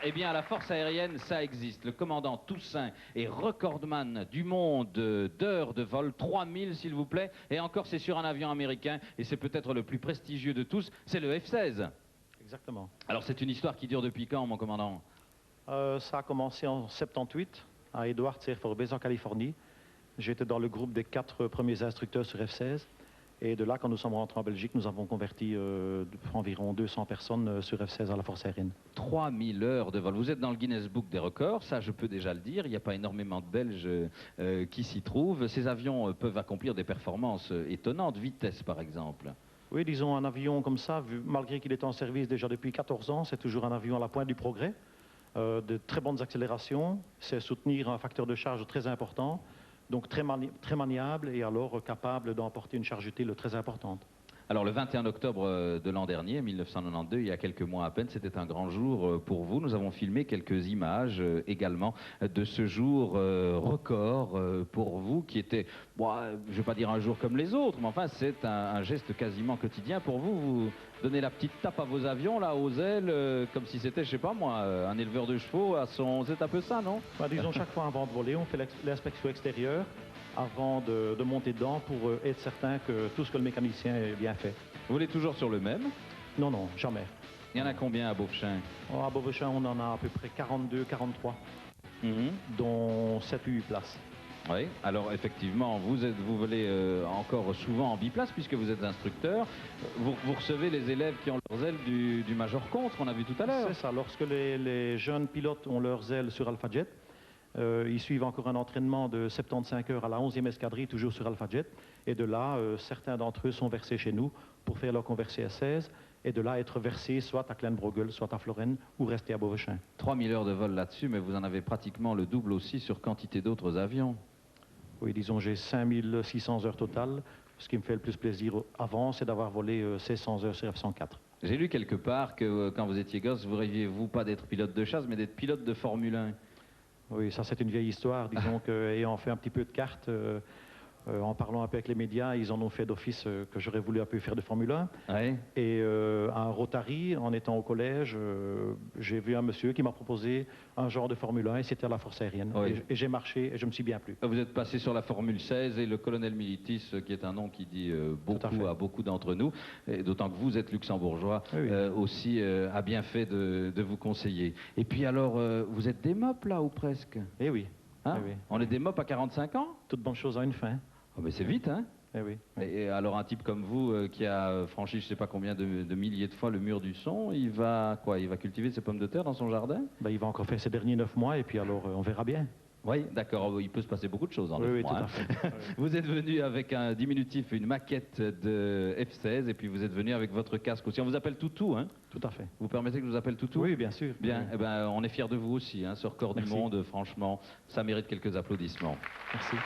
eh bien, la force aérienne, ça existe. Le commandant Toussaint est recordman du monde d'heures de vol, 3000 s'il vous plaît. Et encore, c'est sur un avion américain, et c'est peut-être le plus prestigieux de tous, c'est le F-16. Exactement. Alors, c'est une histoire qui dure depuis quand, mon commandant? Ça a commencé en 78 à Edwards Air Force Base en Californie. J'étais dans le groupe des 4 premiers instructeurs sur F-16. Et de là, quand nous sommes rentrés en Belgique, nous avons converti environ 200 personnes sur F-16 à la force aérienne. 3000 heures de vol. Vous êtes dans le Guinness Book des records, ça je peux déjà le dire. Il n'y a pas énormément de Belges qui s'y trouvent. Ces avions peuvent accomplir des performances étonnantes, vitesse par exemple. Oui, disons un avion comme ça, malgré qu'il est en service déjà depuis 14 ans, c'est toujours un avion à la pointe du progrès. De très bonnes accélérations, c'est soutenir un facteur de charge très important. Donc très maniable et alors capable d'emporter une charge utile très importante. Alors le 21 octobre de l'an dernier, 1992, il y a quelques mois à peine, c'était un grand jour pour vous. Nous avons filmé quelques images également de ce jour record pour vous qui était, bon, je ne vais pas dire un jour comme les autres, mais enfin c'est un geste quasiment quotidien pour vous. Vous donnez la petite tape à vos avions, là, aux ailes, comme si c'était, je sais pas moi, un éleveur de chevaux à son... C'est un peu ça, non? Bah, disons, chaque fois avant de voler, on fait l'inspection extérieure avant de monter dedans pour être certain que tout ce que le mécanicien a bien fait. Vous voulez toujours sur le même? Non, non, jamais. Il y en a combien à Beaufchin? À Beaufchin, on en a à peu près 42, 43, dont 7 ou 8 places. Oui, alors effectivement, vous volez encore souvent en biplace puisque vous êtes instructeur. Vous recevez les élèves qui ont leurs ailes du Major Contre, qu'on a vu tout à l'heure. C'est ça, lorsque les jeunes pilotes ont leurs ailes sur Alpha Jet, ils suivent encore un entraînement de 75 heures à la 11e escadrille, toujours sur Alpha Jet. Et de là, certains d'entre eux sont versés chez nous pour faire leur conversion S16. Et de là, être versés soit à Kleinbrogel, soit à Florennes, ou rester à Beauvechin. 3000 heures de vol là-dessus, mais vous en avez pratiquement le double aussi sur quantité d'autres avions. Oui, disons, j'ai 5600 heures totales. Ce qui me fait le plus plaisir avant, c'est d'avoir volé 1600 heures sur F-104. J'ai lu quelque part que quand vous étiez gosse, vous rêviez, vous, pas d'être pilote de chasse, mais d'être pilote de Formule 1. Oui, ça c'est une vieille histoire. Disons qu'ayant fait un petit peu de cartes, en parlant un peu avec les médias, ils en ont fait d'office que j'aurais voulu un peu faire de Formule 1. Ouais. Et à un Rotary, en étant au collège, j'ai vu un monsieur qui m'a proposé un genre de Formule 1 et c'était à la force aérienne. Oui. Et j'ai marché et je me suis bien plu. Vous êtes passé sur la Formule 16 et le colonel Militis, qui est un nom qui dit beaucoup à beaucoup d'entre nous, d'autant que vous êtes luxembourgeois, oui. Aussi a bien fait de vous conseiller. Et puis alors, vous êtes des mopes là ou presque? Eh oui. Hein? Eh oui. On est des mopes à 45 ans? Toute bonne chose a une fin. Oh, mais c'est vite, hein? Eh oui. Et alors un type comme vous qui a franchi je ne sais pas combien de milliers de fois le mur du son, il va quoi? Il va cultiver ses pommes de terre dans son jardin? Ben, il va encore faire ses derniers 9 mois et puis alors on verra bien. Oui, d'accord, il peut se passer beaucoup de choses en 9 mois. Tout à fait. Vous êtes venu avec un diminutif, une maquette de F-16 et puis vous êtes venu avec votre casque aussi. On vous appelle Toutou, hein? Tout à fait. Vous permettez que je vous appelle Toutou? Oui, bien sûr. Bien, Oui. eh ben, on est fiers de vous aussi, hein, ce record du monde, franchement, ça mérite quelques applaudissements. Merci.